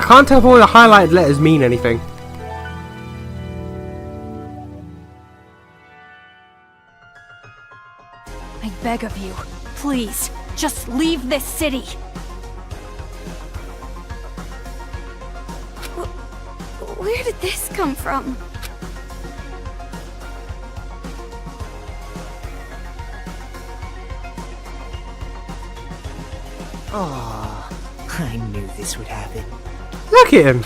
I can't tell if all the highlighted letters mean anything. I beg of you, please, just leave this city. Where did this come from? Aww, I knew this would happen. Look at him.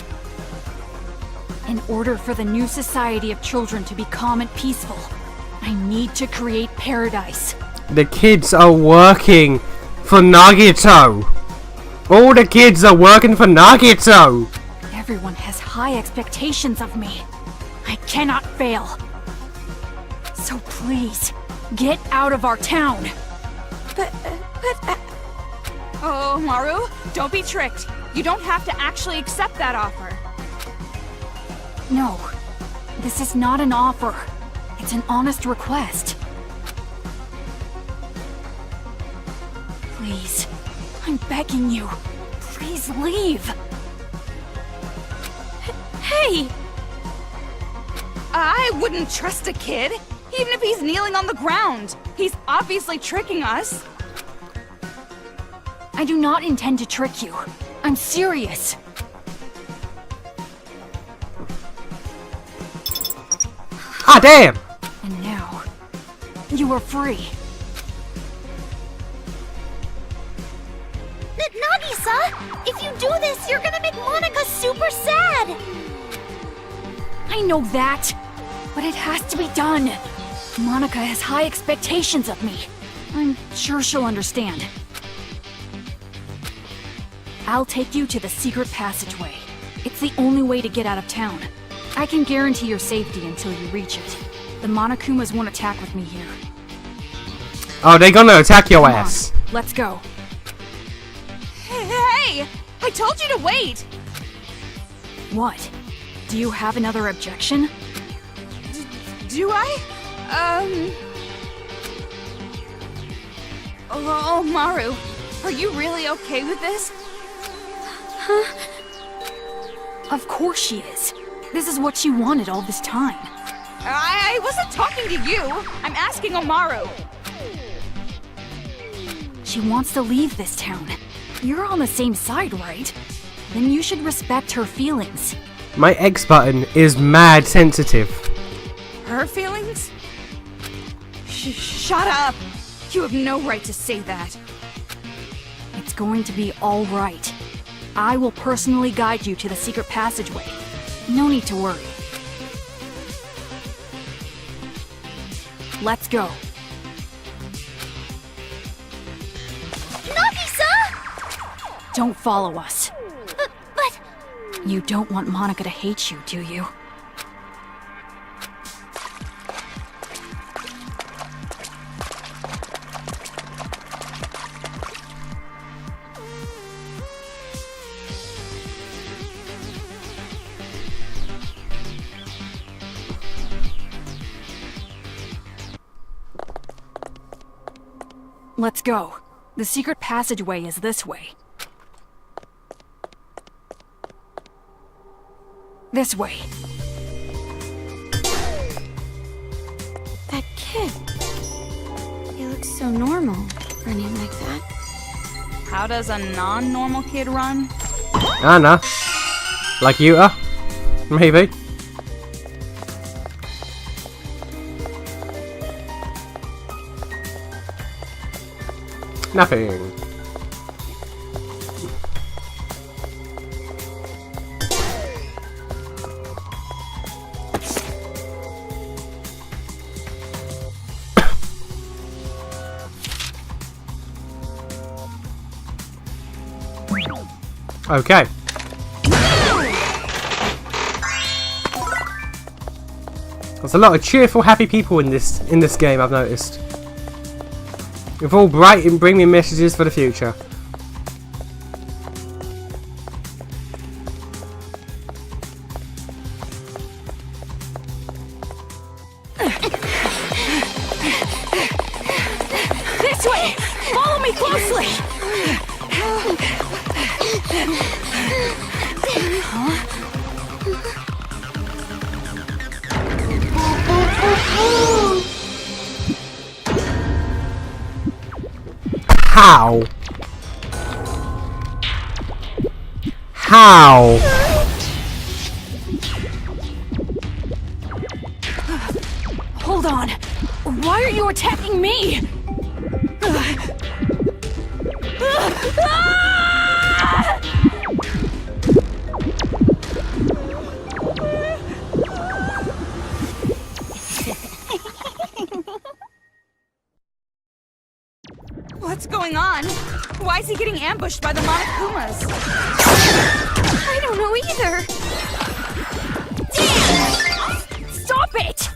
In order for the new society of children to be calm and peaceful, I need to create paradise. The kids are working for Nagito. All the kids are working for Nagito. Everyone has high expectations of me. I cannot fail. So please, get out of our town. But Oh, Maru, don't be tricked. You don't have to actually accept that offer. No, this is not an offer. It's an honest request. Please, I'm begging you. Please leave. hey! I wouldn't trust a kid, even if he's kneeling on the ground. He's obviously tricking us. I do not intend to trick you. I'm serious. Ah, damn! And now, you are free. Nagisa! If you do this, you're gonna make Monika super sad! I know that, but it has to be done. Monika has high expectations of me. I'm sure she'll understand. I'll take you to the secret passageway. It's the only way to get out of town. I can guarantee your safety until you reach it. The Monokumas won't attack with me here. Oh, they're gonna attack your Come ass. on, let's go. Hey! I told you to wait! What? Do you have another objection? Do I? Oh, Maru, are you really okay with this? Of course she is. This is what she wanted all this time. I wasn't talking to you. I'm asking Omaru. She wants to leave this town. You're on the same side, right? Then you should respect her feelings. My X button is mad sensitive. Her feelings? Shut up! You have no right to say that. It's going to be all right. I will personally guide you to the secret passageway. No need to worry. Let's go. Nagisa! Don't follow us. But... You don't want Monika to hate you, do you? Let's go. The secret passageway is this way. This way. That kid... He looks so normal, running like that. How does a non-normal kid run? I know. Like you are? Maybe. Nothing. Okay. There's a lot of cheerful, happy people in this game, I've noticed. With all bright and bring me messages for the future. This way! Follow me closely! How? How? Hold on. Why are you attacking me? What's going on? Why is he getting ambushed by the Monokumas? I don't know either. Stop it!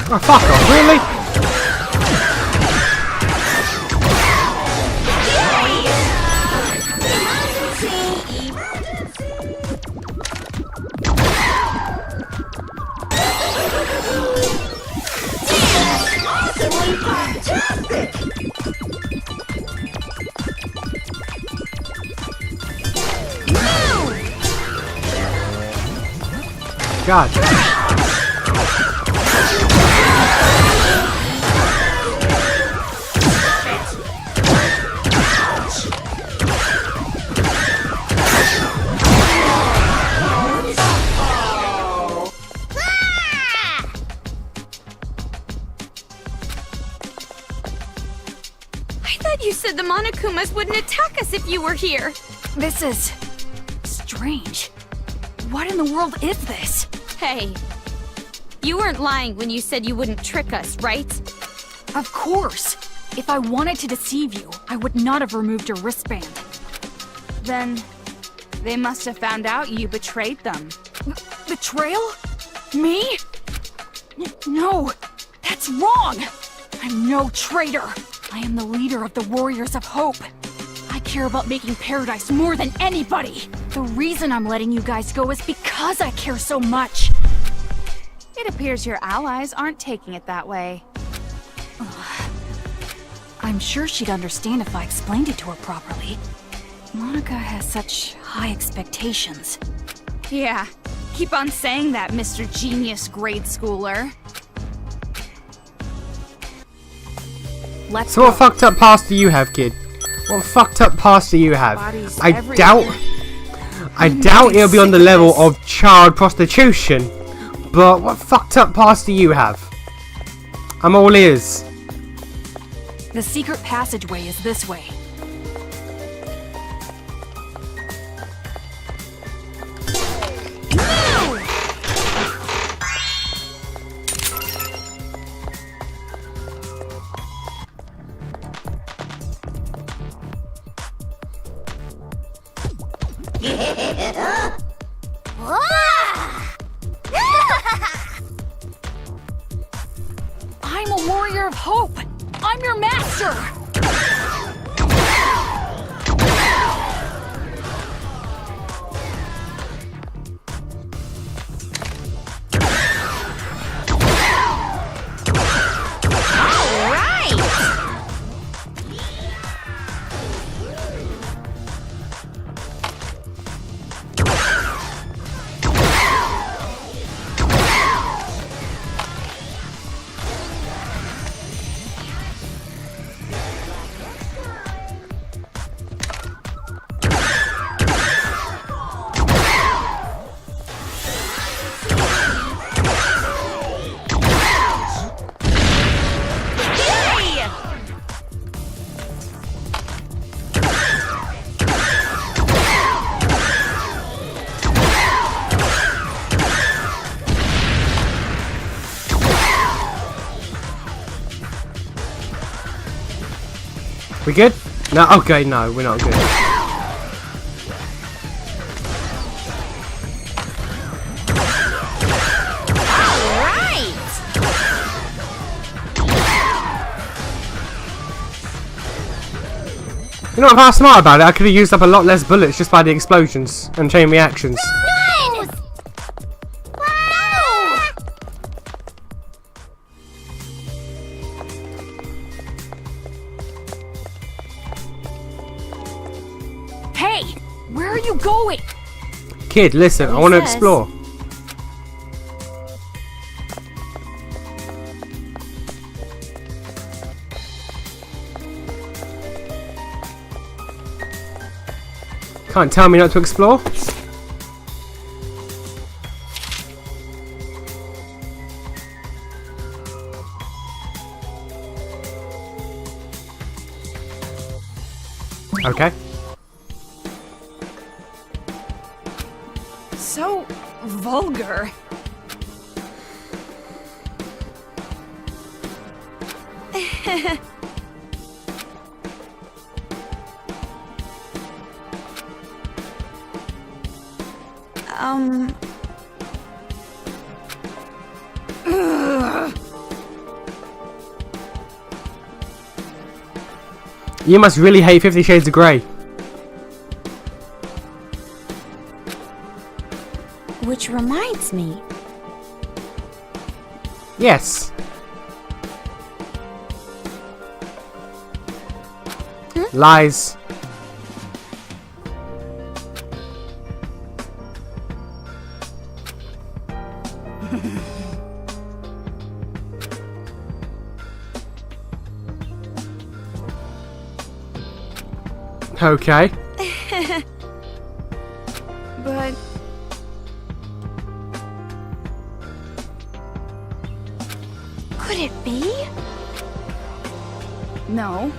Oh, fuck off, really? God. You said the Monokumas wouldn't attack us if you were here. This is strange. What in the world is this? Hey, you weren't lying when you said you wouldn't trick us, right? Of course. If I wanted to deceive you, I would not have removed your wristband. Then they must have found out you betrayed them. Betrayal? Me? No, that's wrong! I'm no traitor. I am the leader of the Warriors of Hope. I care about making paradise more than anybody. The reason I'm letting you guys go is because I care so much. It appears your allies aren't taking it that way. I'm sure she'd understand if I explained it to her properly. Monica has such high expectations. Yeah, keep on saying that, Mr. Genius grade schooler. Let's So go. what fucked up past do you have, kid? What fucked up past do you have? Bodies I everywhere. doubt it'll be on the level of child prostitution. But what fucked up past do you have? I'm all ears. The secret passageway is this way. I'm a warrior of hope. I'm your master. We good? No, okay, no, we're not good. You know, if I was smart about it, I could have used up a lot less bullets just by the explosions and chain reactions. Run! Wow! Hey, where are you going? Kid, listen, I want to says. explore. Can't tell me not to explore. Okay. So vulgar. You must really hate 50 Shades of Grey. Which reminds me. Yes. Lies. Okay. But Could it be? no.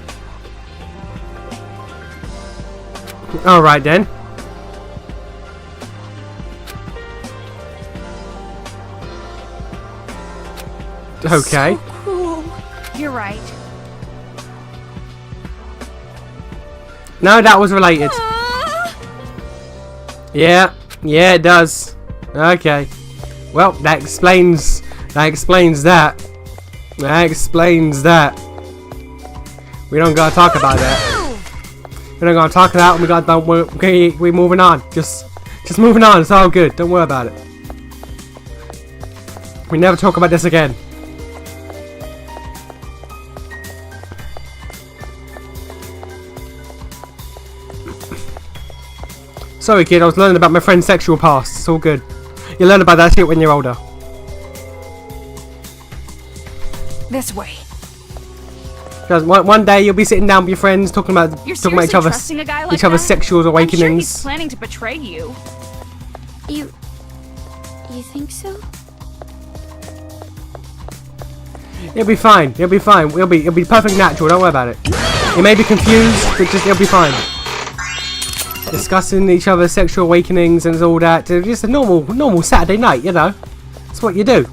Alright then. Okay. So cruel. You're right. No, that was related. Yeah, it does. Okay. Well, that explains that. That explains that. We don't gotta talk about that. We don't gotta talk about it. We're moving on. Just moving on. It's all good. Don't worry about it. We never talk about this again. Sorry kid, I was learning about my friend's sexual past. It's all good. You learn about that shit when you're older. This way. Because one day you'll be sitting down with your friends talking about You're each other's trusting a guy like that? sexual I'm sure he's awakenings. planning to betray you. You think so? It'll be fine. It'll be fine. It'll be perfect natural. Don't worry about it. You may be confused, but just it'll be fine. Discussing each other's sexual awakenings and all that. Just a normal Saturday night, you know. That's what you do.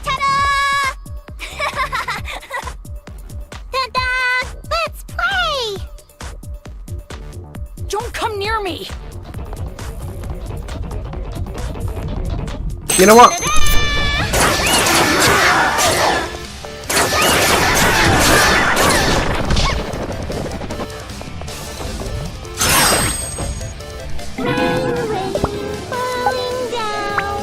Ta-da! Ta-da! Let's play! Don't come near me. You know what? Falling down.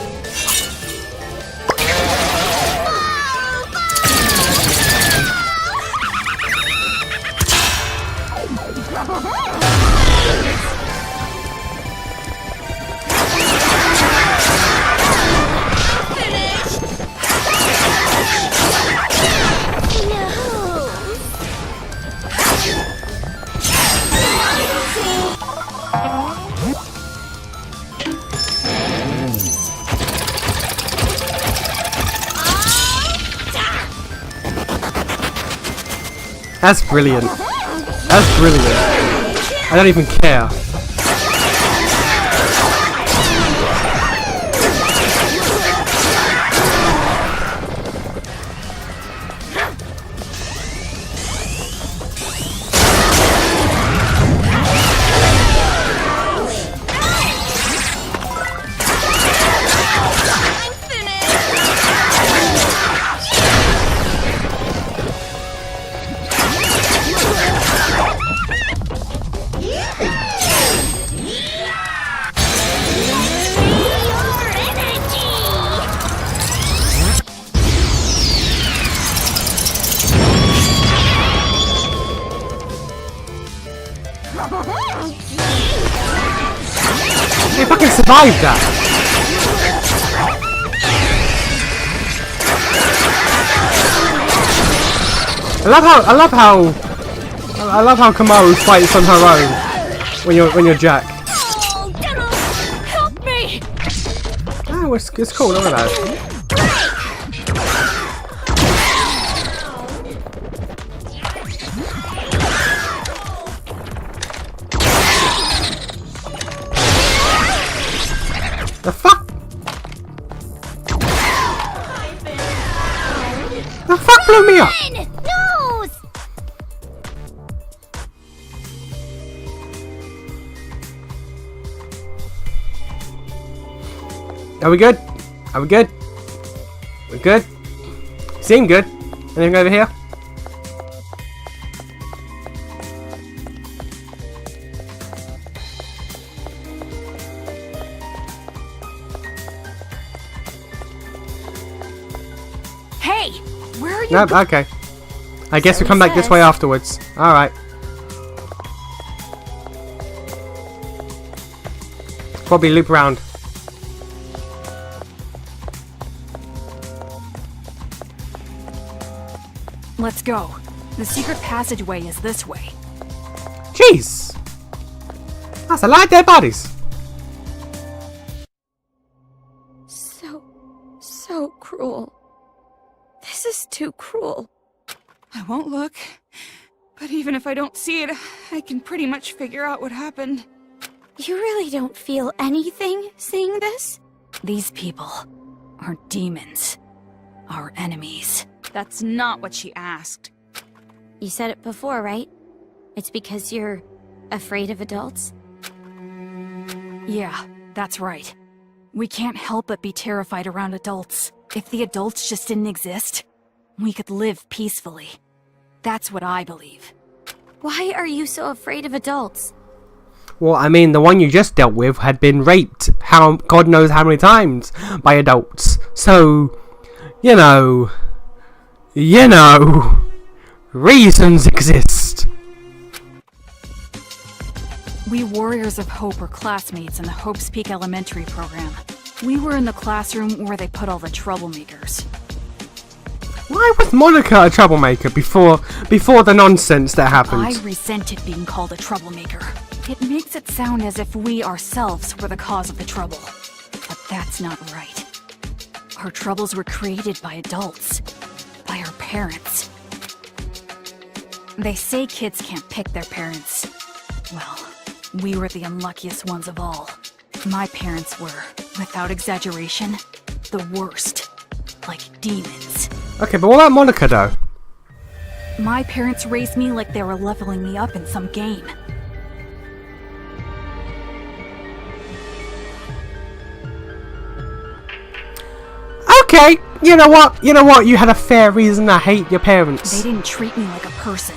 That's brilliant. That's brilliant. I don't even care. They fucking survived that. I love how Kamaru fights on her own when you're Jack. Help me! Oh, it's cool. Look at that. The fuck? The fuck blew me up? Nose! Are we good? Are we good? We're good? Seem good. Anything over here? Hey, where are you? Nope, okay. I guess we come back this way afterwards. Alright. Probably loop around. Let's go. The secret passageway is this way. Jeez! That's a lot of dead bodies. So cruel. This is too cruel. I won't look. But even if I don't see it, I can pretty much figure out what happened. You really don't feel anything seeing this? These people are demons. Our enemies. That's not what she asked. You said it before, right? It's because you're afraid of adults? Yeah, that's right. We can't help but be terrified around adults. If the adults just didn't exist, we could live peacefully. That's what I believe. Why are you so afraid of adults? Well, I mean, the one you just dealt with had been raped God knows how many times by adults. So, you know, reasons exist. We Warriors of Hope were classmates in the Hope's Peak Elementary program. We were in the classroom where they put all the troublemakers. Why was Monica a troublemaker before the nonsense that happened? I resented being called a troublemaker. It makes it sound as if we ourselves were the cause of the trouble. But that's not right. Our troubles were created by adults. By our parents. They say kids can't pick their parents. Well, we were the unluckiest ones of all. My parents were, without exaggeration, the worst. Like demons. Okay, but what about Monica though? My parents raised me like they were leveling me up in some game. Okay, you know what? You had a fair reason to hate your parents. They didn't treat me like a person.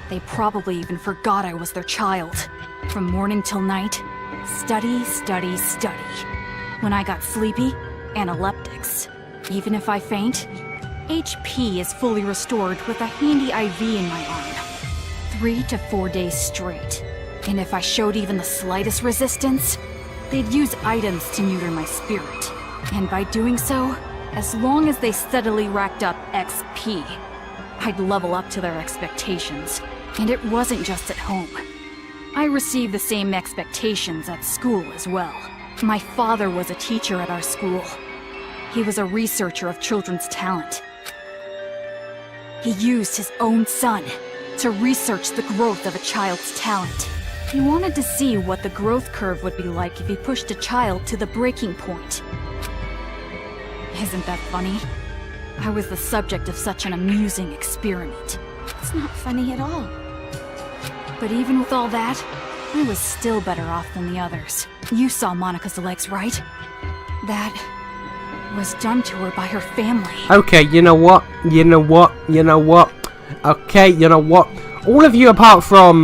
They probably even forgot I was their child. From morning till night, study, study, study. When I got sleepy, analeptics. Even if I faint, HP is fully restored with a handy IV in my arm. 3 to 4 days straight. And if I showed even the slightest resistance, they'd use items to neuter my spirit. And by doing so, as long as they steadily racked up XP, I'd level up to their expectations. And it wasn't just at home. I received the same expectations at school as well. My father was a teacher at our school. He was a researcher of children's talent. He used his own son to research the growth of a child's talent. He wanted to see what the growth curve would be like if he pushed a child to the breaking point. Isn't that funny? I was the subject of such an amusing experiment. It's not funny at all. But even with all that, I was still better off than the others. You saw Monica's legs, right? That was done to her by her family. Okay, you know what? Okay, you know what? All of you apart from...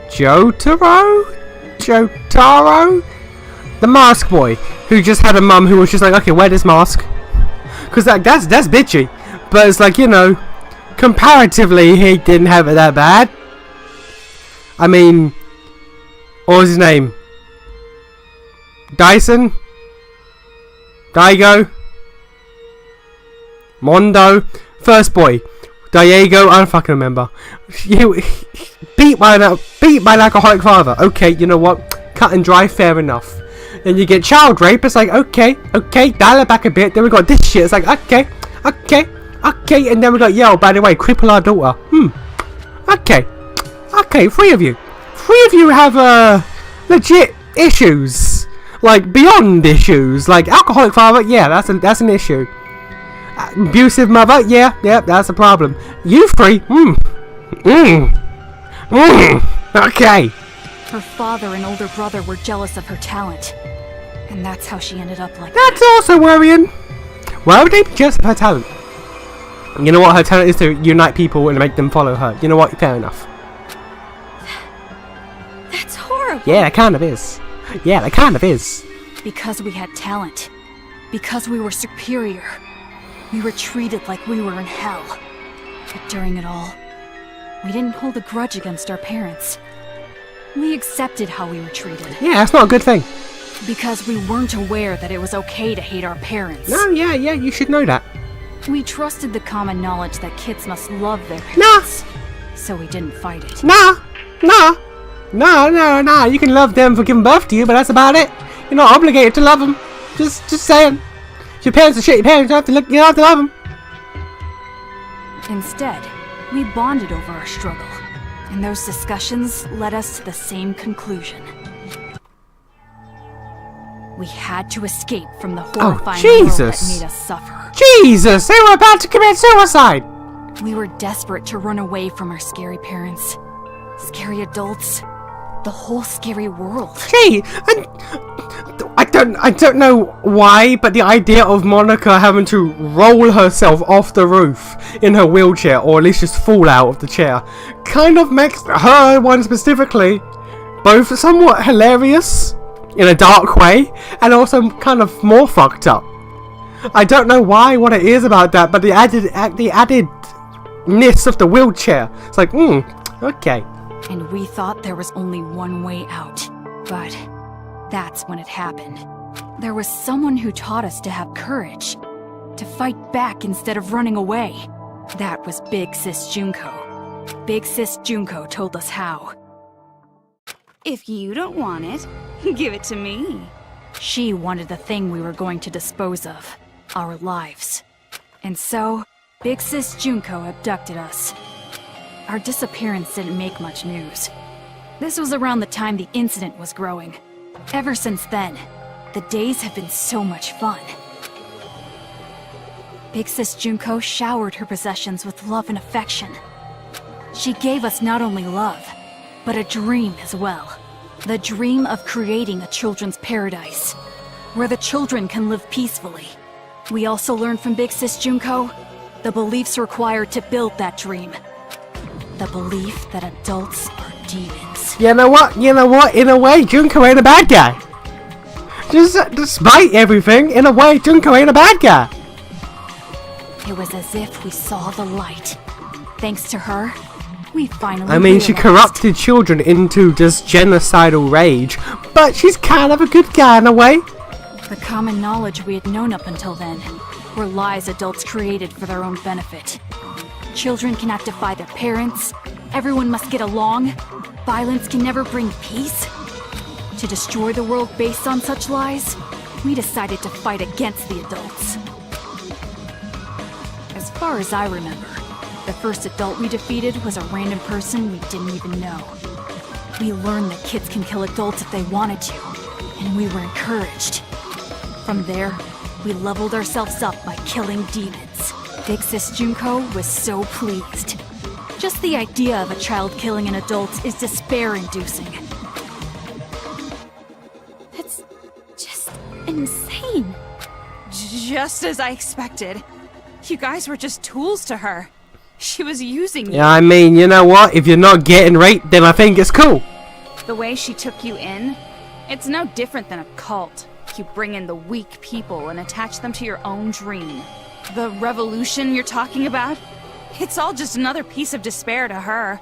Jotaro? The mask boy, who just had a mum who was just like, okay, wear this mask. Because that's bitchy. But it's like, comparatively, he didn't have it that bad. I mean, what was his name? Dyson? Daigo? Mondo? First boy. Diego? I don't fucking remember. Beat by an alcoholic father. Okay, you know what? Cut and dry, fair enough. Then you get child rape. It's like, okay, dial it back a bit. Then we got this shit. It's like, okay. And then we got, yo, by the way, cripple our daughter. Okay, three of you have legit issues, like beyond issues, like alcoholic father. Yeah, that's an issue. Abusive mother. Yeah, that's a problem. You three. Okay. Her father and older brother were jealous of her talent, and that's how she ended up like That's also worrying. Why would they be jealous of her talent? You know what? Her talent is to unite people and make them follow her. You know what? Fair enough. That's horrible. Yeah, it kind of is. Because we had talent. Because we were superior. We were treated like we were in hell. But during it all, we didn't hold a grudge against our parents. We accepted how we were treated. Yeah, that's not a good thing. Because we weren't aware that it was okay to hate our parents. No, yeah, you should know that. We trusted the common knowledge that kids must love their parents. So we didn't fight it. Nah. You can love them for giving birth to you, but that's about it. You're not obligated to love them. Just saying. If your parents are shit, your parents you don't have to love them. Instead, we bonded over our struggle. And those discussions led us to the same conclusion. We had to escape from the horrifying world that made us suffer. Jesus, they were about to commit suicide. We were desperate to run away from our scary parents, scary adults, the whole scary world. Gee, and I don't know why, but the idea of Monica having to roll herself off the roof in her wheelchair, or at least just fall out of the chair, kind of makes her one specifically both somewhat hilarious in a dark way, and also kind of more fucked up. I don't know what it is about that, but the addedness of the wheelchair. It's like, okay. And we thought there was only one way out, but that's when it happened. There was someone who taught us to have courage, to fight back instead of running away. That was Big Sis Junko. Big Sis Junko told us how. If you don't want it, give it to me. She wanted the thing we were going to dispose of, our lives. And so, Big Sis Junko abducted us. Our disappearance didn't make much news. This was around the time the incident was growing. Ever since then, the days have been so much fun. Big Sis Junko showered her possessions with love and affection. She gave us not only love, but a dream as well. The dream of creating a children's paradise, where the children can live peacefully. We also learned from Big Sis Junko the beliefs required to build that dream. The belief that adults are demons. You know what? In a way, Junko ain't a bad guy. Despite everything, in a way, Junko ain't a bad guy. It was as if we saw the light. Thanks to her, we finally she realized. corrupted children into just genocidal rage, but she's kind of a good guy in a way. The common knowledge we had known up until then were lies adults created for their own benefit. Children cannot defy their parents, everyone must get along, violence can never bring peace. To destroy the world based on such lies, we decided to fight against the adults. As far as I remember, the first adult we defeated was a random person we didn't even know. We learned that kids can kill adults if they wanted to, and we were encouraged. From there, we leveled ourselves up by killing demons. Big Sis Junko was so pleased. Just the idea of a child killing an adult is despair-inducing. That's just insane. Just as I expected. You guys were just tools to her. She was using you. Yeah, you know what? If you're not getting raped, then I think it's cool. The way she took you in, it's no different than a cult. You bring in the weak people and attach them to your own dream. The revolution you're talking about? It's all just another piece of despair to her.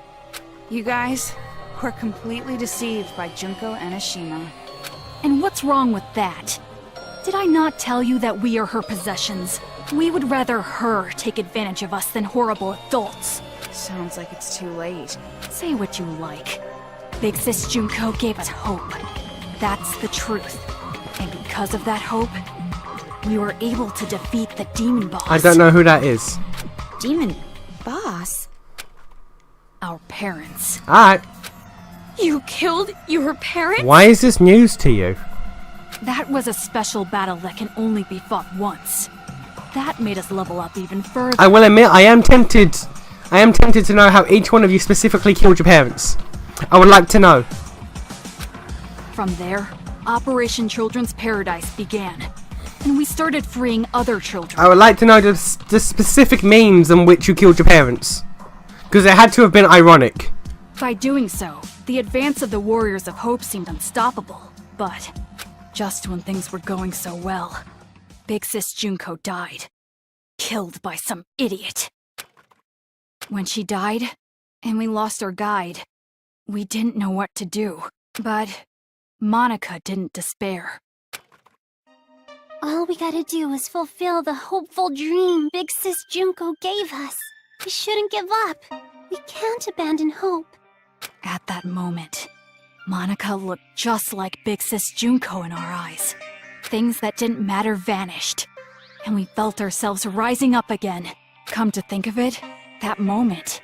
You guys were completely deceived by Junko and Ashima. And what's wrong with that? Did I not tell you that we are her possessions? We would rather her take advantage of us than horrible adults. Sounds like it's too late. Say what you like. Big Sis Junko gave us hope. That's the truth. And because of that hope, we were able to defeat the demon boss. I don't know who that is. Demon boss? Our parents. Alright. You killed your parents? Why is this news to you? That was a special battle that can only be fought once. That made us level up even further. I will admit, I am tempted to know how each one of you specifically killed your parents. I would like to know. From there, Operation Children's Paradise began. And we started freeing other children. I would like to know the specific means in which you killed your parents. Because it had to have been ironic. By doing so, the advance of the Warriors of Hope seemed unstoppable. But just when things were going so well, Big Sis Junko died. Killed by some idiot. When she died, and we lost our guide, we didn't know what to do. But Monica didn't despair. All we gotta do is fulfill the hopeful dream Big Sis Junko gave us. We shouldn't give up. We can't abandon hope. At that moment, Monica looked just like Big Sis Junko in our eyes. Things that didn't matter vanished, and we felt ourselves rising up again. Come to think of it, that moment,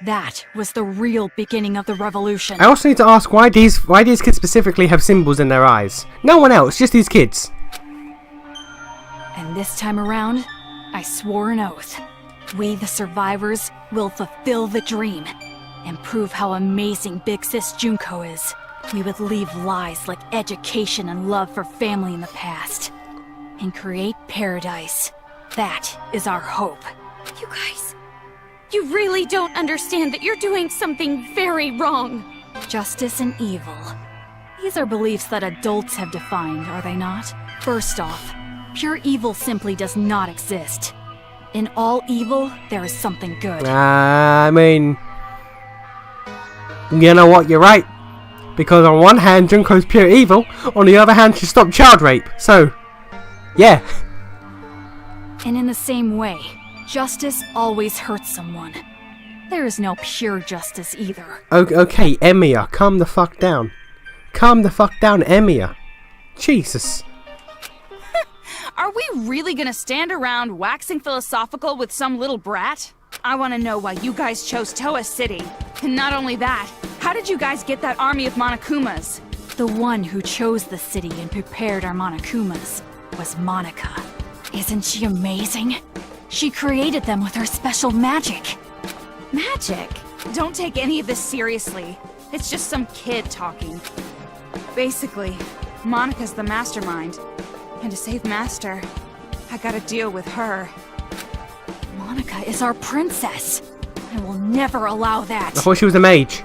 that was the real beginning of the revolution. I also need to ask why these kids specifically have symbols in their eyes. No one else, just these kids. And this time around, I swore an oath. We, the survivors, will fulfill the dream and prove how amazing Big Sis Junko is. We would leave lies like education and love for family in the past and create paradise. That is our hope. You guys, you really don't understand that you're doing something very wrong. Justice and evil. These are beliefs that adults have defined, are they not? First off, pure evil simply does not exist. In all evil, there is something good. I mean, you know what, you're right. Because on one hand, Junko's pure evil, on the other hand, she stopped child rape. So, yeah. And in the same way, justice always hurts someone. There is no pure justice either. Okay, Emiya, calm the fuck down. Calm the fuck down, Emiya. Jesus. Are we really gonna stand around waxing philosophical with some little brat? I wanna know why you guys chose Toa City. And not only that, how did you guys get that army of Monokumas? The one who chose the city and prepared our Monokumas was Monica. Isn't she amazing? She created them with her special magic. Magic? Don't take any of this seriously. It's just some kid talking. Basically, Monica's the mastermind. And to save Master, I gotta deal with her. Monica is our princess. I will never allow that. I thought she was a mage.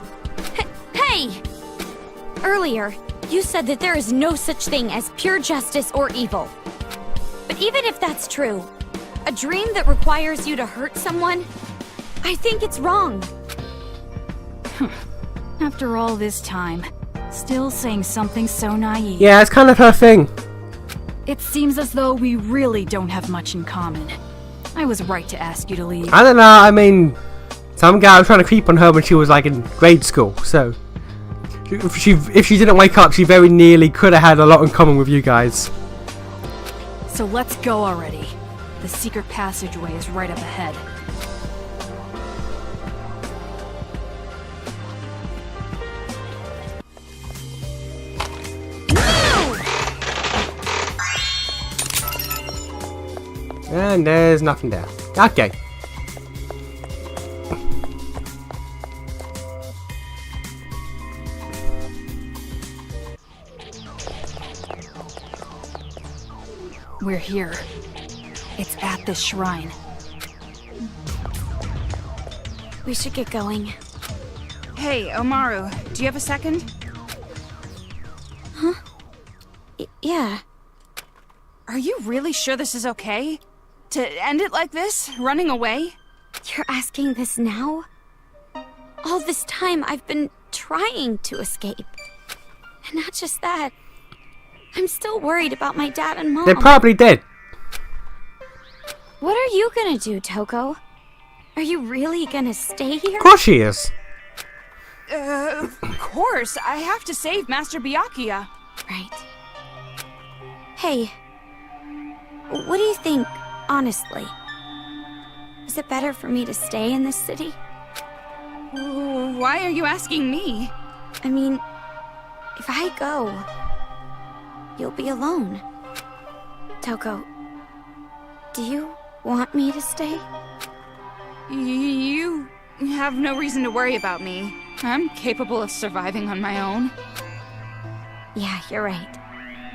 Hey! Earlier, you said that there is no such thing as pure justice or evil. But even if that's true, a dream that requires you to hurt someone, I think it's wrong. After all this time, still saying something so naive. Yeah, it's kind of her thing. It seems as though we really don't have much in common. I was right to ask you to leave. I don't know, I mean, some guy was trying to creep on her when she was like in grade school, so if she didn't wake up, she very nearly could have had a lot in common with you guys. So let's go already. The secret passageway is right up ahead. And there's nothing there. Okay. We're here. It's at this shrine. We should get going. Hey, Omaru, do you have a second? Yeah. Are you really sure this is okay? To end it like this? Running away? You're asking this now? All this time I've been trying to escape. And not just that. I'm still worried about my dad and mom. They're probably dead. What are you gonna do, Toko? Are you really gonna stay here? Of course she is. Of course. I have to save Master Byakuya. Right. Hey, what do you think, honestly? Is it better for me to stay in this city? Why are you asking me? I mean, if I go, you'll be alone. Toko, do you want me to stay? You have no reason to worry about me. I'm capable of surviving on my own. Yeah, you're right.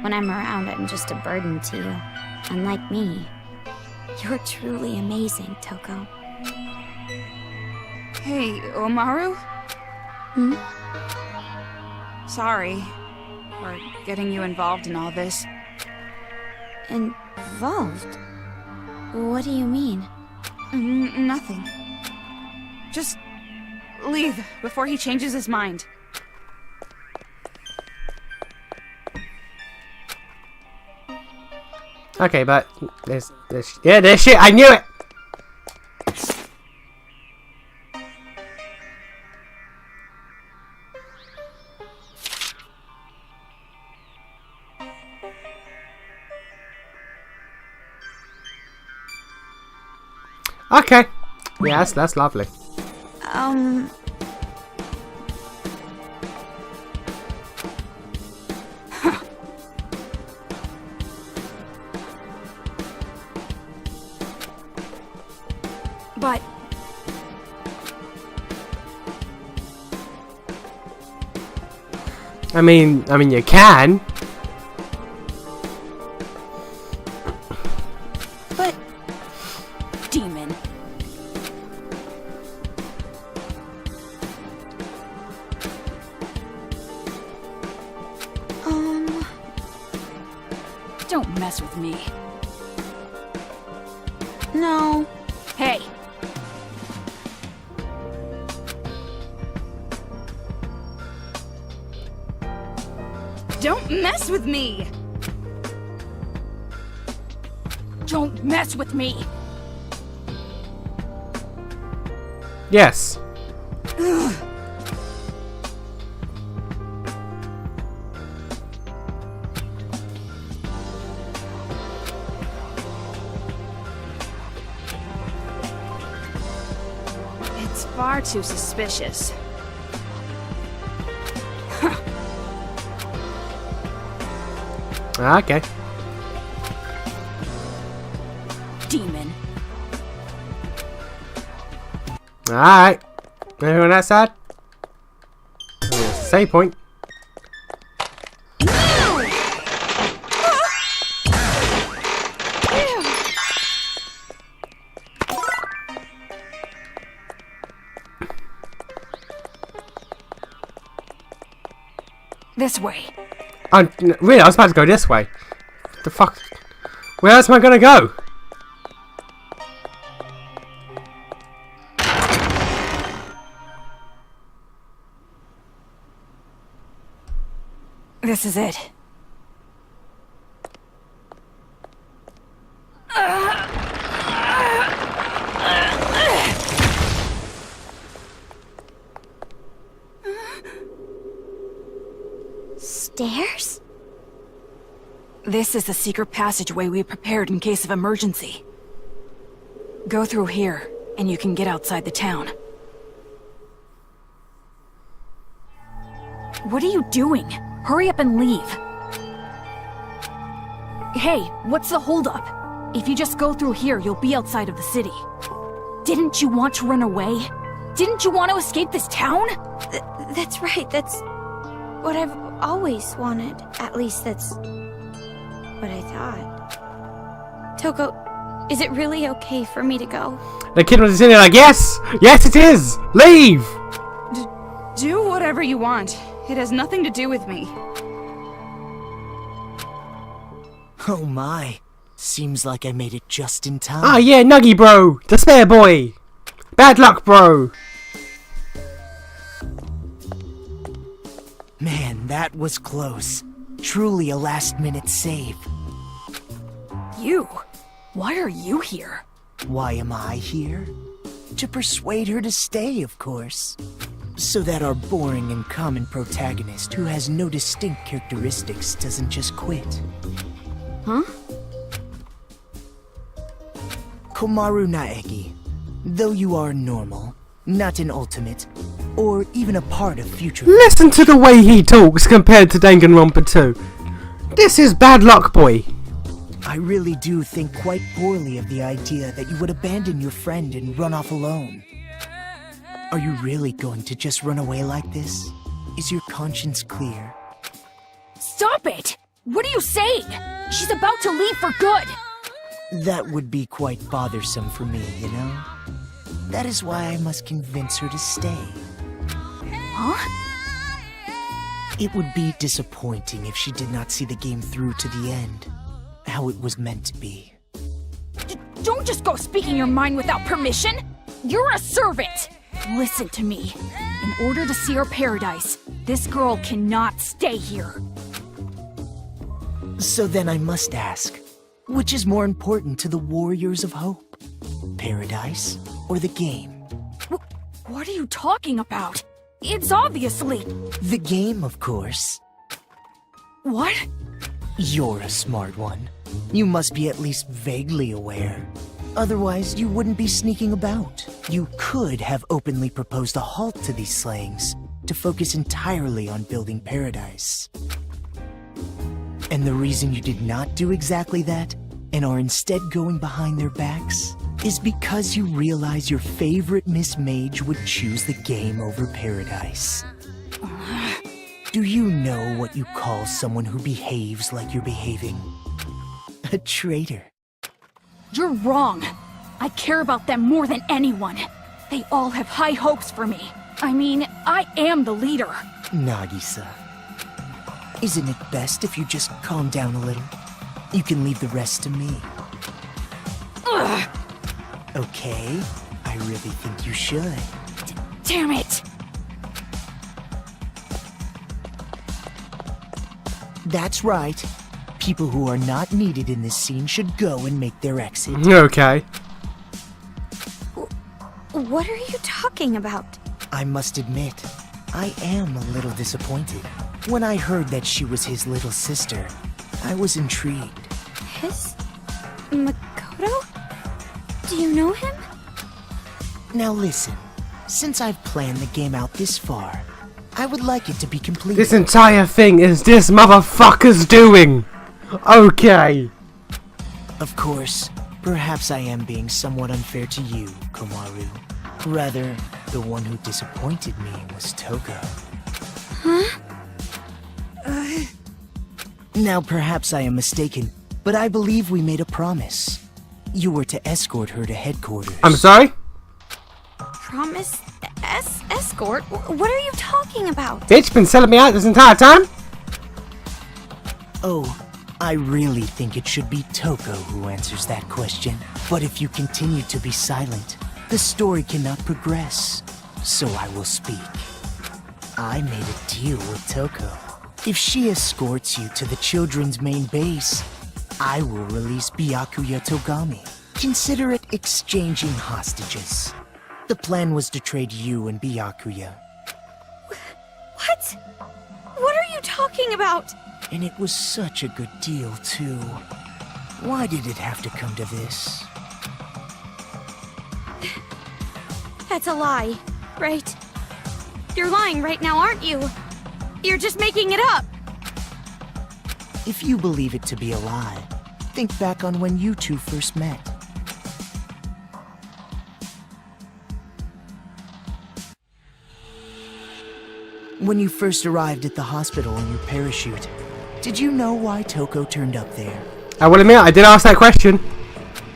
When I'm around, I'm just a burden to you. Unlike me. You're truly amazing, Toko. Hey, Omaru? Hmm? Sorry for getting you involved in all this. Involved? What do you mean? Nothing. Just leave before he changes his mind. Okay, but there's shit. I knew it. Okay. Yes, that's lovely. But I mean, you can. But... Demon. Don't mess with me. No. Hey! Don't mess with me! Don't mess with me! Yes. It's far too suspicious. Okay. Demon. Alright. Everyone outside? There's a save point. This way. Really, I was about to go this way. The fuck? Where else am I gonna go? This is it. Stairs? This is the secret passageway we prepared in case of emergency. Go through here, and you can get outside the town. What are you doing? Hurry up and leave. Hey, what's the holdup? If you just go through here, you'll be outside of the city. Didn't you want to run away? Didn't you want to escape this town? That's right, that's what I've always wanted. At least that's what I thought. Toko, is it really okay for me to go? The kid was sitting there like, yes! Yes, it is! Leave! Do whatever you want. It has nothing to do with me. Oh my. Seems like I made it just in time. Ah, yeah, Nuggy bro! The spare boy! Bad luck, bro. Man, that was close. Truly a last-minute save. You? Why are you here? Why am I here? To persuade her to stay, of course. So that our boring and common protagonist, who has no distinct characteristics, doesn't just quit. Huh? Komaru Naegi, though you are normal, not an ultimate, or even a part of future... Listen to the way he talks compared to Danganronpa 2. This is bad luck, boy. I really do think quite poorly of the idea that you would abandon your friend and run off alone. Are you really going to just run away like this? Is your conscience clear? Stop it! What are you saying? She's about to leave for good! That would be quite bothersome for me, you know? That is why I must convince her to stay. Huh? It would be disappointing if she did not see the game through to the end, how it was meant to be. Don't just go speaking your mind without permission! You're a servant! Listen to me. In order to see our paradise, this girl cannot stay here. So then I must ask, which is more important to the Warriors of Hope? Paradise or the game? What are you talking about? It's obviously... The game, of course. What? You're a smart one. You must be at least vaguely aware. Otherwise, you wouldn't be sneaking about. You could have openly proposed a halt to these slayings, to focus entirely on building paradise. And the reason you did not do exactly that, and are instead going behind their backs, is because you realize your favorite Miss Mage would choose the game over paradise. Do you know what you call someone who behaves like you're behaving? A traitor. You're wrong. I care about them more than anyone. They all have high hopes for me. I mean, I am the leader. Nagisa, isn't it best if you just calm down a little? You can leave the rest to me. Ugh. Okay, I really think you should. Damn it! That's right. People who are not needed in this scene should go and make their exit. Okay. What are you talking about? I must admit, I am a little disappointed. When I heard that she was his little sister, I was intrigued. His? Makoto? Do you know him? Now listen, since I've planned the game out this far, I would like it to be completed. This entire thing is this motherfucker's doing. Okay. Of course, perhaps I am being somewhat unfair to you, Komaru. Rather, the one who disappointed me was Toko. Huh? Now perhaps I am mistaken, but I believe we made a promise. You were to escort her to headquarters. I'm sorry? Promise? Escort? What are you talking about? Bitch, been selling me out this entire time? Oh, I really think it should be Toko who answers that question. But if you continue to be silent, the story cannot progress. So I will speak. I made a deal with Toko. If she escorts you to the children's main base, I will release Byakuya Togami. Consider it exchanging hostages. The plan was to trade you and Byakuya. What? What are you talking about? And it was such a good deal, too. Why did it have to come to this? That's a lie, right? You're lying right now, aren't you? You're just making it up! If you believe it to be a lie, think back on when you two first met. When you first arrived at the hospital in your parachute, did you know why Toko turned up there? I will admit, I did ask that question.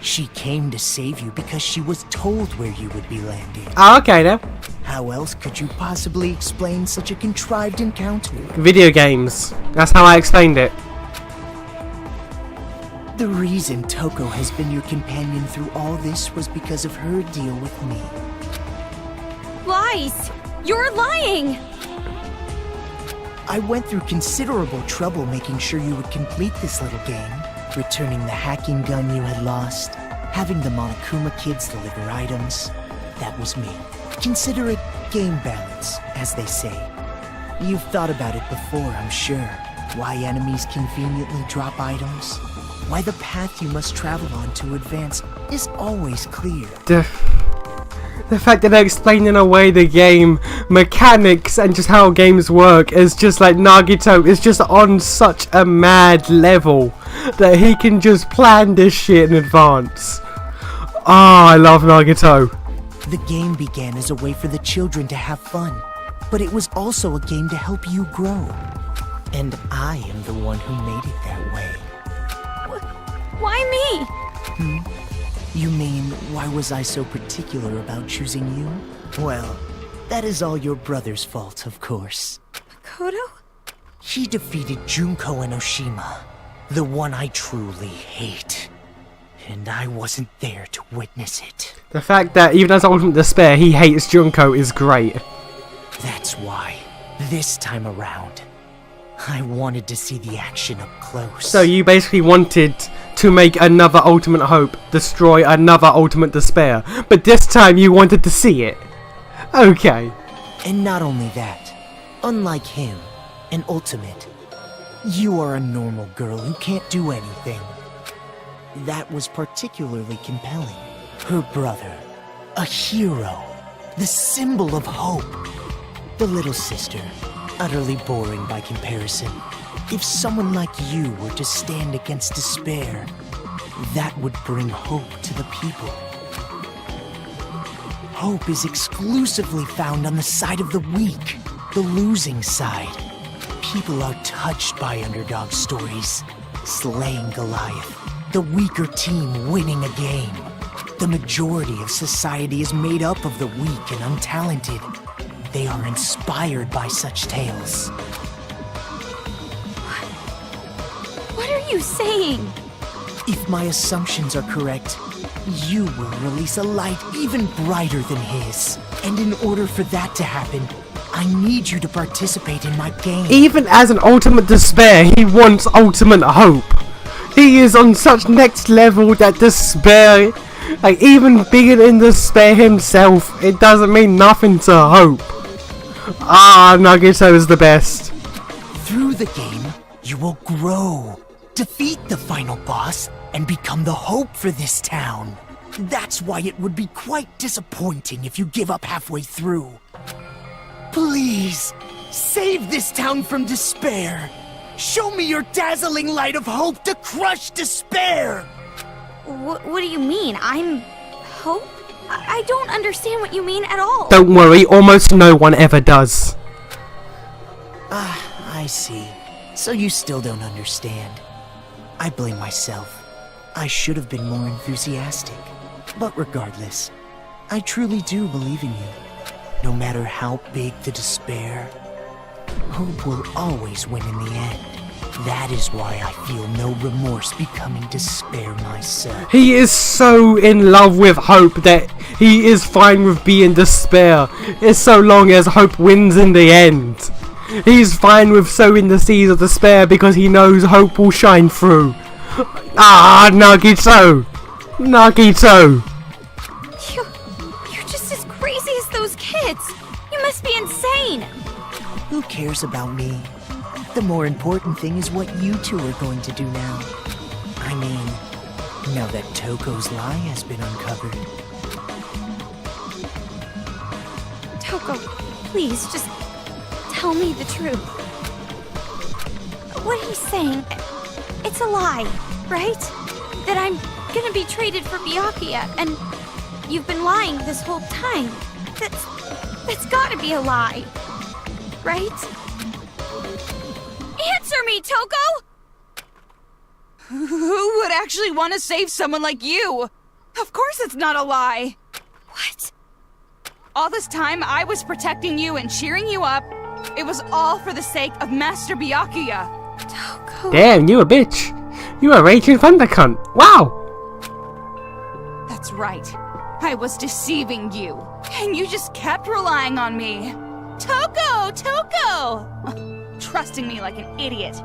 She came to save you because she was told where you would be landing. Oh, okay then. How else could you possibly explain such a contrived encounter? Video games. That's how I explained it. The reason Toko has been your companion through all this was because of her deal with me. lies! You're lying! I went through considerable trouble making sure you would complete this little game. Returning the hacking gun you had lost, having the Monokuma kids deliver items. That was me. Consider it game balance, as they say. You've thought about it before, I'm sure. Why enemies conveniently drop items. Why the path you must travel on to advance is always clear. The fact that they're explaining away the game mechanics and just how games work is just like Nagito is just on such a mad level that he can just plan this shit in advance. Ah, I love Nagito. The game began as a way for the children to have fun, but it was also a game to help you grow. And I am the one who made it that way. Why me? You mean, why was I so particular about choosing you? Well, that is all your brother's fault, of course. Makoto? He defeated Junko and Oshima, the one I truly hate. And I wasn't there to witness it. The fact that even as Ultimate Despair he hates Junko is great. That's why, this time around, I wanted to see the action up close. So you basically wanted to make another Ultimate Hope destroy another Ultimate Despair, but this time you wanted to see it. Okay. And not only that, unlike him, an Ultimate, you are a normal girl who can't do anything. That was particularly compelling. Her brother, a hero, the symbol of hope. The little sister, utterly boring by comparison. If someone like you were to stand against despair, that would bring hope to the people. Hope is exclusively found on the side of the weak, the losing side. People are touched by underdog stories, slaying Goliath, the weaker team winning a game. The majority of society is made up of the weak and untalented. They are inspired by such tales. What are you saying? If my assumptions are correct, you will release a light even brighter than his. And in order for that to happen, I need you to participate in my game. Even as an Ultimate Despair, he wants Ultimate Hope. He is on such next level that despair, like even being in despair himself, it doesn't mean nothing to Hope. Ah, Nagito is the best. Through the game, you will grow, defeat the final boss, and become the hope for this town. That's why it would be quite disappointing if you give up halfway through. Please, save this town from despair. Show me your dazzling light of hope to crush despair! What do you mean? I'm Hope? I don't understand what you mean at all. Don't worry, almost no one ever does. I see. So you still don't understand. I blame myself. I should have been more enthusiastic. But regardless, I truly do believe in you. No matter how big the despair, hope will always win in the end. That is why I feel no remorse becoming despair myself. He is so in love with Hope that he is fine with being despair. It's so long as Hope wins in the end. He's fine with sowing the seeds of despair because he knows Hope will shine through. Ah, Nagito! Nagito! You're just as crazy as those kids. You must be insane. Who cares about me? The more important thing is what you two are going to do now. I mean, now that Toko's lie has been uncovered. Toko, please, just tell me the truth. What he's saying, it's a lie, right? That I'm gonna be traded for Byakuya, and you've been lying this whole time. That's gotta be a lie, right? Answer me, Toko! Who would actually want to save someone like you? Of course it's not a lie. What? All this time I was protecting you and cheering you up. It was all for the sake of Master Byakuya. Toko... Damn, you a bitch. You a raging thunder cunt. Wow! That's right. I was deceiving you, and you just kept relying on me. Toko! Toko! Trusting me like an idiot.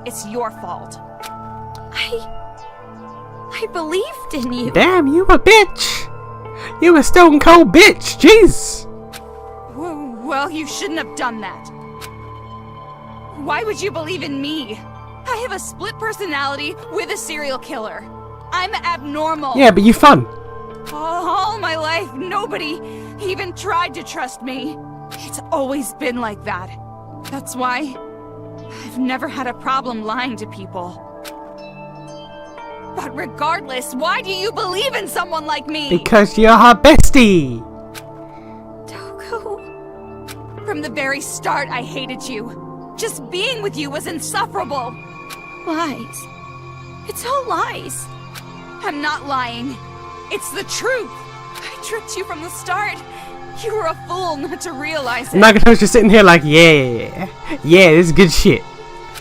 It's your fault. I believed in you. Damn, you a bitch! You a stone cold bitch, jeez! Well, you shouldn't have done that. Why would you believe in me? I have a split personality with a serial killer. I'm abnormal. Yeah, but you fun. All my life, nobody even tried to trust me. It's always been like that. That's why I've never had a problem lying to people. But regardless, why do you believe in someone like me? Because you're her bestie! Toko. From the very start, I hated you. Just being with you was insufferable. Lies. It's all lies. I'm not lying. It's the truth. I tricked you from the start. You were a fool not to realize it. Nagato's just sitting here like, yeah, this is good shit.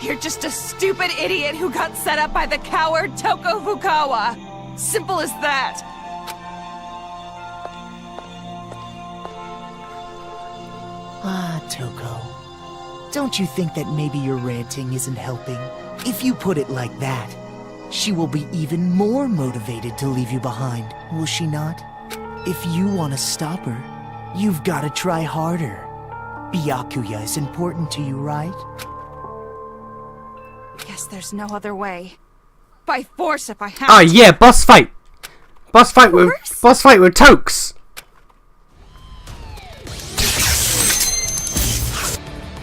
You're just a stupid idiot who got set up by the coward Toko Fukawa. Simple as that. Ah, Toko. Don't you think that maybe your ranting isn't helping? If you put it like that, she will be even more motivated to leave you behind, will she not? If you want to stop her, you've got to try harder. Byakuya is important to you, right? Guess there's no other way. By force if I have Oh to. yeah, boss fight! Boss fight with Tokes!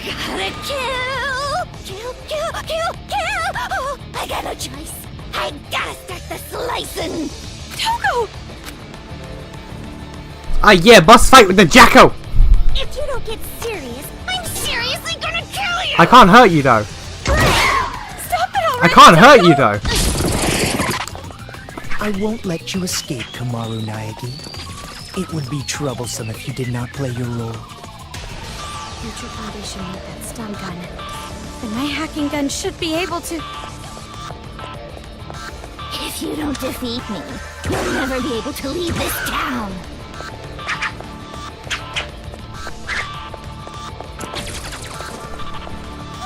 Gotta kill! Kill! Oh, I got no choice. I gotta start the slicing. Toko! Ah yeah, boss fight with the Jacko! If you don't get serious, I'm seriously gonna kill you! I can't hurt you though. Stop it already! I can't hurt you though. I won't let you escape, Kamaru Naegi. It would be troublesome if you did not play your role. Future Foundation made that stun gun. And my hacking gun should be able to... If you don't defeat me, you'll never be able to leave this town.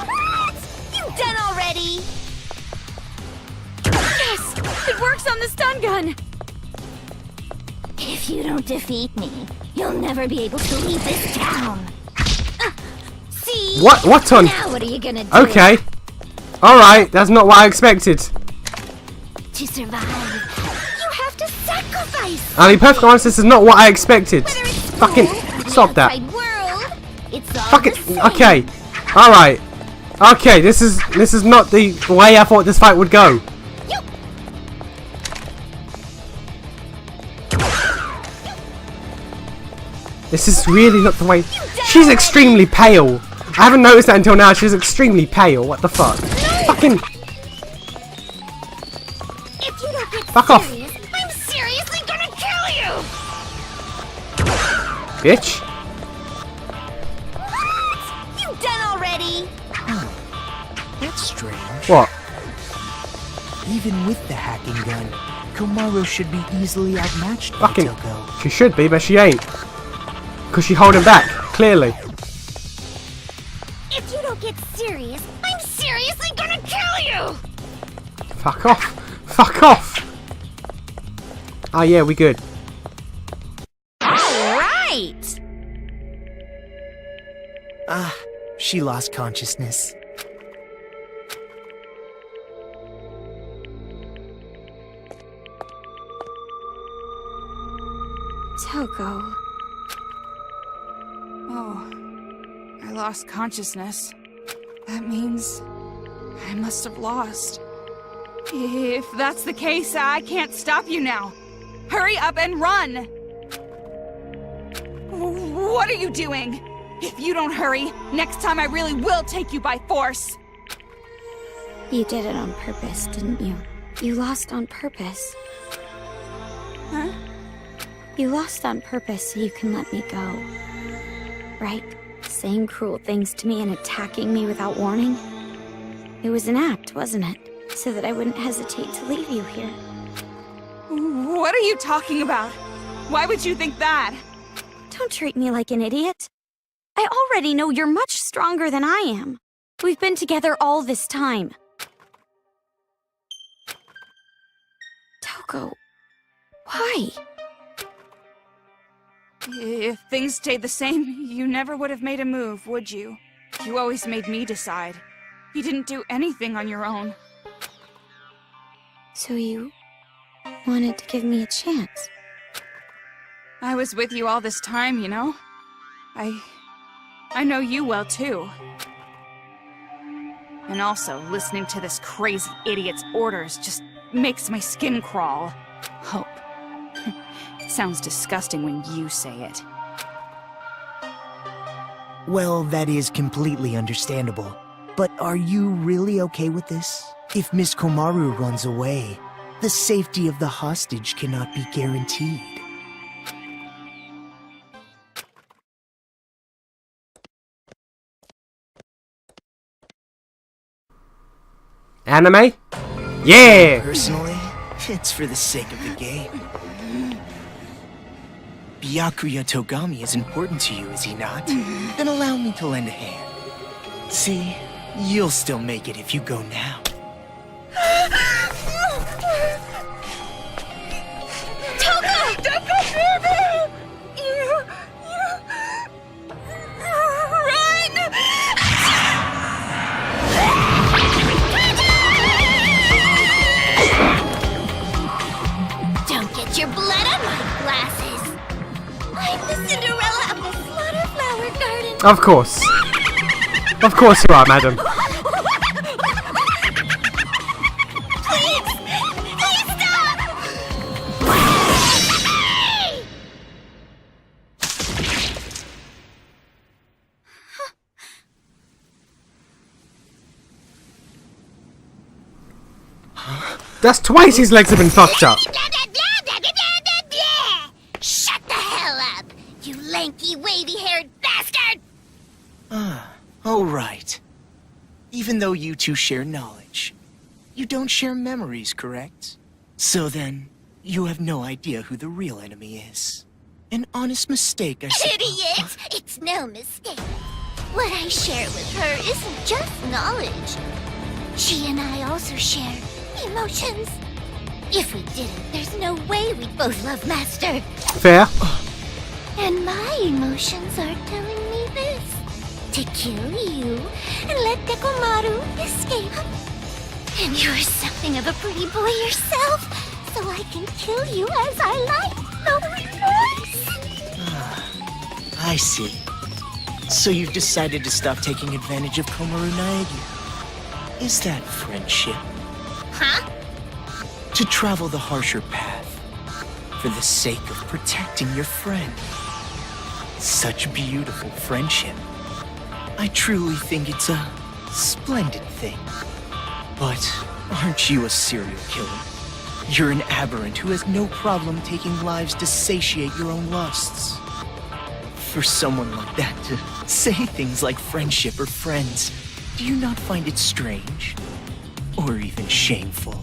What? You done already? Yes! It works on the stun gun! If you don't defeat me, you'll never be able to leave this town. See? What on? Now what are you gonna do? Okay. Alright, that's not what I expected. To survive, you have to sacrifice. I'll be perfectly honest, this is not what I expected. Whether it's Fucking school or stop the that. outside world, it's all Fucking the same. okay. Alright. Okay, this is not the way I thought this fight would go. You- This is really not the way. She's extremely pale. I haven't noticed that until now. She's extremely pale. What the fuck? Fucking If you don't get fuck off, serious, I'm seriously gonna kill you. bitch. What? You done already? That's strange. What? Even with the hacking gun, Komaru should be easily outmatched by Fucking. Toko. She should be, but she ain't. Cause she holding back. Clearly. If you don't get serious, I'm seriously gonna kill you. Fuck off. Fuck off. Ah yeah, we good. All right. Ah, she lost consciousness. Toko. Oh, I lost consciousness. That means I must have lost. If that's the case, I can't stop you now. Hurry up and run! What are you doing? If you don't hurry, next time I really will take you by force. You did it on purpose, didn't you? You lost on purpose. Huh? You lost on purpose so you can let me go. Right? Saying cruel things to me and attacking me without warning? It was an act, wasn't it? So that I wouldn't hesitate to leave you here. What are you talking about? Why would you think that? Don't treat me like an idiot. I already know you're much stronger than I am. We've been together all this time. Toko, why? If things stayed the same, you never would have made a move, would you? You always made me decide. You didn't do anything on your own. So you wanted to give me a chance? I was with you all this time, you know? I know you well, too. And also, listening to this crazy idiot's orders just makes my skin crawl. Hope. It sounds disgusting when you say it. Well, that is completely understandable. But are you really okay with this? If Miss Komaru runs away, the safety of the hostage cannot be guaranteed. Anime? Yeah! Personally, it's for the sake of the game. Byakuya Togami is important to you, is he not? Then allow me to lend a hand. See, you'll still make it if you go now. Don't get your blood on my glasses. I'm the Cinderella of the Slaughter Flower Garden. Of course. Of course you are, madam. Please stop! That's twice his legs have been fucked up. Shut the hell up, you lanky, wavy-haired bastard! Oh, right. Even though you two share knowledge, you don't share memories, correct? So then, you have no idea who the real enemy is. An honest mistake, I suppose. Idiot! It's no mistake. What I share with her isn't just knowledge. She and I also share emotions. If we didn't, there's no way we'd both love Master. Fair. And my emotions are telling me this. To kill you and let Dekomaru escape. And you're something of a pretty boy yourself, so I can kill you as I like. No remorse. I see. So you've decided to stop taking advantage of Komaru Naegi. Is that friendship? Huh? To travel the harsher path, for the sake of protecting your friend. Such beautiful friendship. I truly think it's a splendid thing. But aren't you a serial killer? You're an aberrant who has no problem taking lives to satiate your own lusts. For someone like that to say things like friendship or friends, do you not find it strange? Or even shameful?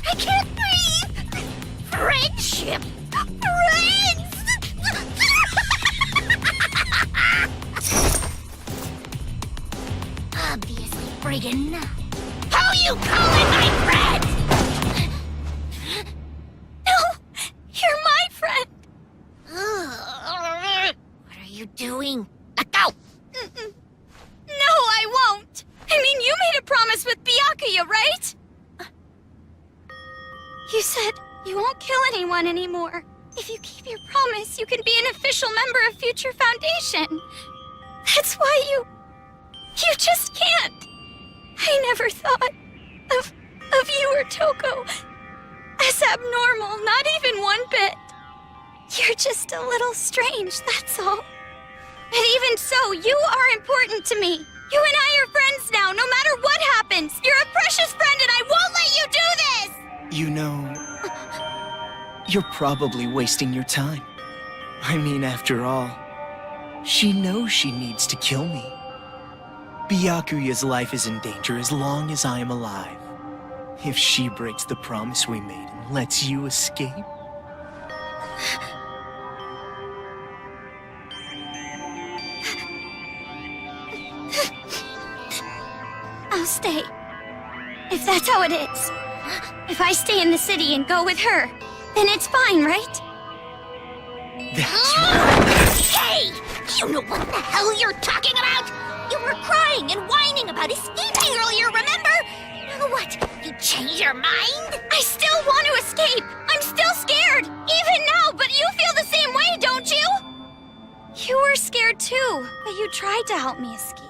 I can't breathe! Friendship! Friends! Obviously friggin' not. How you calling my friend? No! You're my friend! What are you doing? Let go! No, I won't! I mean, you made a promise with Byakuya, right? You said you won't kill anyone anymore. If you keep your promise, you can be an official member of Future Foundation. That's why you just can't. I never thought of you or Toko as abnormal, not even one bit. You're just a little strange, that's all. But even so, you are important to me. You and I are friends now, no matter what happens. You're a precious friend and I won't let you do this! You know, you're probably wasting your time. I mean, after all, she knows she needs to kill me. Byakuya's life is in danger as long as I am alive. If she breaks the promise we made and lets you escape... I'll stay. If that's how it is. If I stay in the city and go with her, then it's fine, right? That's right. Hey! You know what the hell you're talking about? You were crying and whining about escaping earlier, remember? Now what? You change your mind? I still want to escape! I'm still scared! Even now, but you feel the same way, don't you? You were scared too, but you tried to help me escape.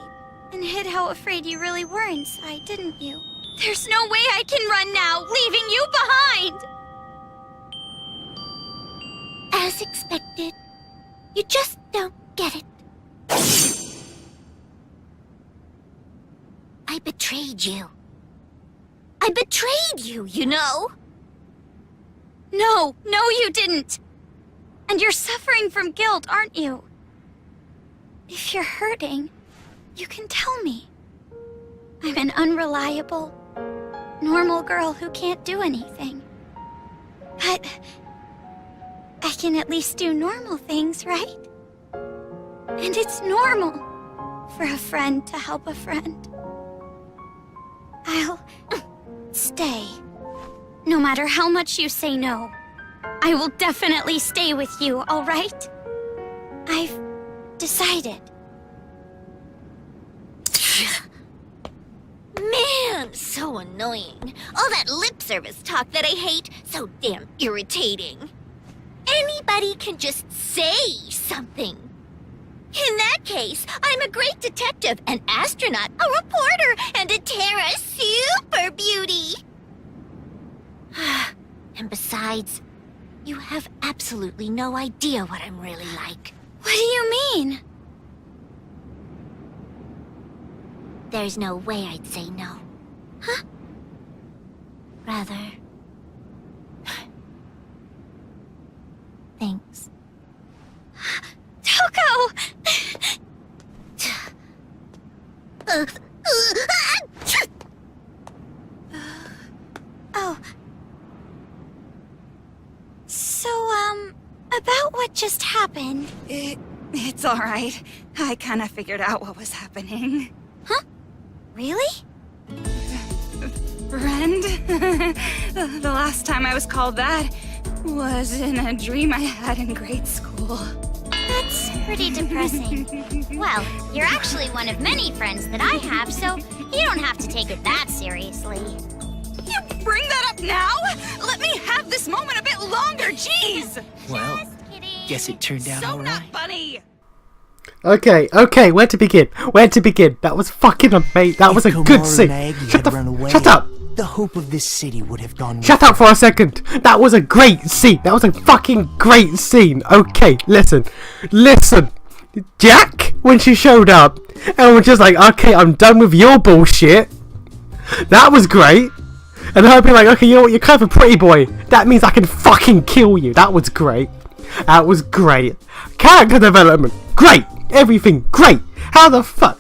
And hid how afraid you really were inside, didn't you? There's no way I can run now, leaving you behind! As expected. You just don't get it. I betrayed you. I betrayed you, you know? No, you didn't! And you're suffering from guilt, aren't you? If you're hurting, you can tell me. I'm an unreliable, normal girl who can't do anything. But I can at least do normal things, right? And it's normal for a friend to help a friend. I'll stay. No matter how much you say no, I will definitely stay with you, all right? I've decided. Man, so annoying. All that lip service talk that I hate, so damn irritating. Anybody can just say something. In that case, I'm a great detective, an astronaut, a reporter, and a Terra super beauty. And besides, you have absolutely no idea what I'm really like. What do you mean? There's no way I'd say no. Huh? Rather... Thanks. Toko! Oh. So, about what just happened. It's alright. I kinda figured out what was happening. Huh? Really? Friend? The last time I was called that was in a dream I had in grade school. That's pretty depressing. Well, you're actually one of many friends that I have, so you don't have to take it that seriously. You bring that up now? Let me have this moment a bit longer, jeez! Well, kidding. guess it turned out So alright. not funny! Okay, where to begin? That was fucking amazing. That was a good scene. Shut up! The hope of this city would have gone. Shut up for a second! That was a great scene! That was a fucking great scene! Okay, listen. Jack, when she showed up, and was just like, okay, I'm done with your bullshit. That was great. And her being like, okay, you know what, you're kind of a pretty boy. That means I can fucking kill you. That was great. Character development, great. Everything, great. How the fuck?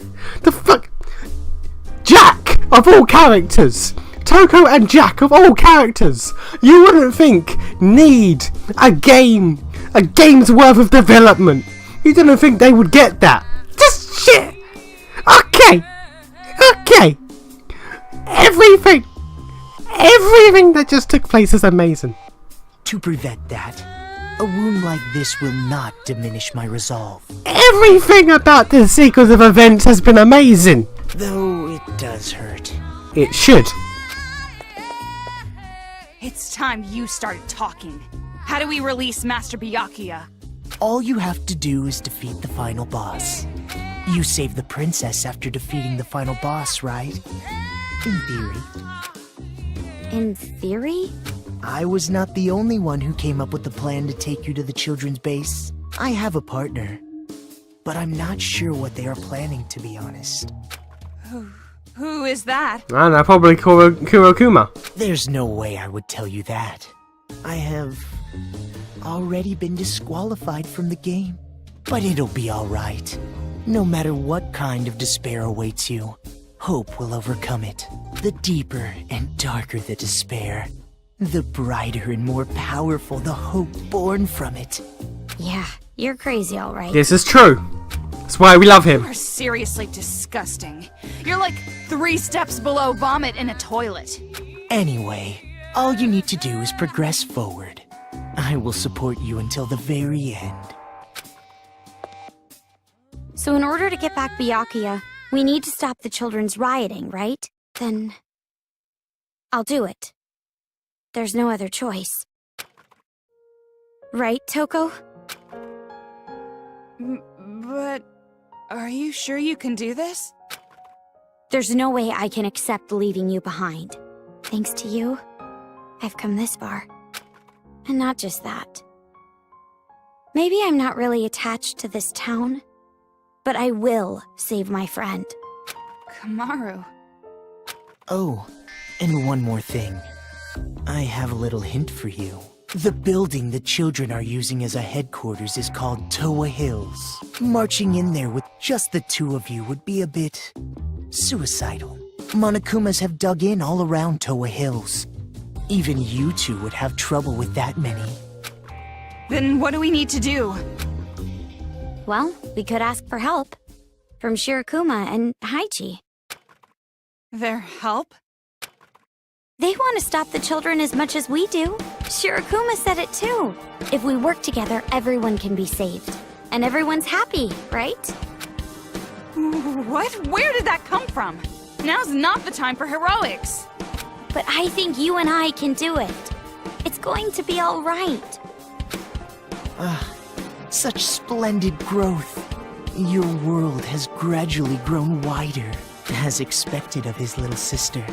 Jack, of all characters. Toko and Jack, of all characters. You wouldn't think need a game's worth of development. You didn't think they would get that. Just shit. Okay. Everything that just took place is amazing. To prevent that, a wound like this will not diminish my resolve. Everything about this sequence of events has been amazing. Though it does hurt. It should. It's time you started talking. How do we release Master Byakuya? All you have to do is defeat the final boss. You saved the princess after defeating the final boss, right? In theory. In theory? I was not the only one who came up with the plan to take you to the children's base. I have a partner, but I'm not sure what they are planning, to be honest. Who is that? I don't know, probably Kurokuma. There's no way I would tell you that. I have already been disqualified from the game. But it'll be alright. No matter what kind of despair awaits you, hope will overcome it. The deeper and darker the despair, the brighter and more powerful the hope born from it. Yeah, you're crazy, all right. This is true. That's why we love him. You're seriously disgusting. You're like 3 steps below vomit in a toilet. Anyway, all you need to do is progress forward. I will support you until the very end. So in order to get back Byakuya, we need to stop the children's rioting, right? Then I'll do it. There's no other choice. Right, Toko? But are you sure you can do this? There's no way I can accept leaving you behind. Thanks to you, I've come this far. And not just that. Maybe I'm not really attached to this town, but I will save my friend. Kamaru. Oh, and one more thing. I have a little hint for you. The building the children are using as a headquarters is called Towa Hills. Marching in there with just the 2 of you would be a bit suicidal. Monokumas have dug in all around Towa Hills. Even you 2 would have trouble with that many. Then what do we need to do? Well, we could ask for help. From Shirokuma and Haichi. Their help? They want to stop the children as much as we do. Shirokuma said it too. If we work together, everyone can be saved. And everyone's happy, right? What? Where did that come from? Now's not the time for heroics. But I think you and I can do it. It's going to be all right. Such splendid growth. Your world has gradually grown wider, as expected of his little sister.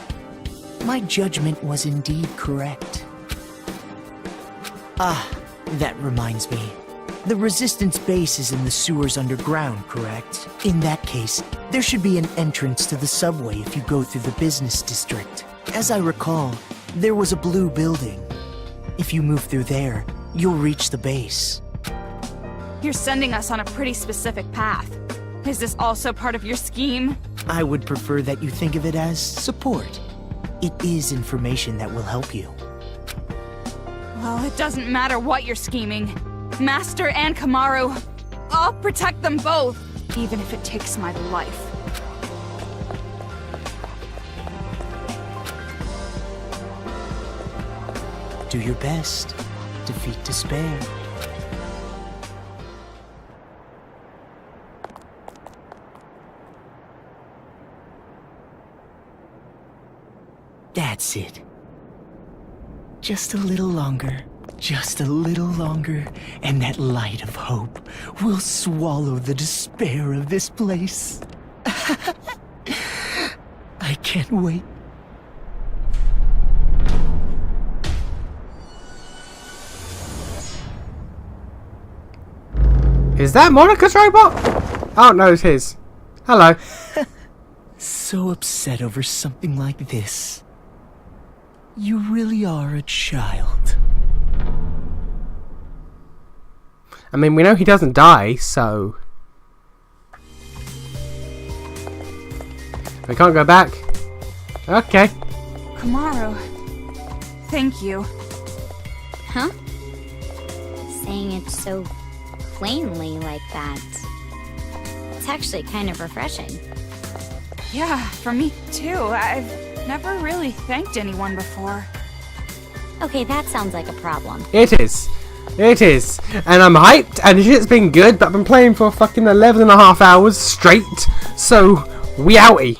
My judgment was indeed correct. That reminds me. The Resistance base is in the sewers underground, correct? In that case, there should be an entrance to the subway if you go through the business district. As I recall, there was a blue building. If you move through there, you'll reach the base. You're sending us on a pretty specific path. Is this also part of your scheme? I would prefer that you think of it as support. It is information that will help you. Well, it doesn't matter what you're scheming. Master and Kamaru, I'll protect them both, even if it takes my life. Do your best. Defeat despair. That's it. Just a little longer. Just a little longer, and that light of hope will swallow the despair of this place. I can't wait. Is that Monica's robot? Oh, no, it's his. Hello. So upset over something like this. You really are a child. I mean, we know he doesn't die, so... we can't go back. Okay. Kamaru, thank you. Huh? Saying it so plainly like that. It's actually kind of refreshing. Yeah, for me too. I've never really thanked anyone before. Okay, that sounds like a problem. It is. It is. And I'm hyped, and shit's been good, but I've been playing for fucking 11.5 hours straight, so we outie.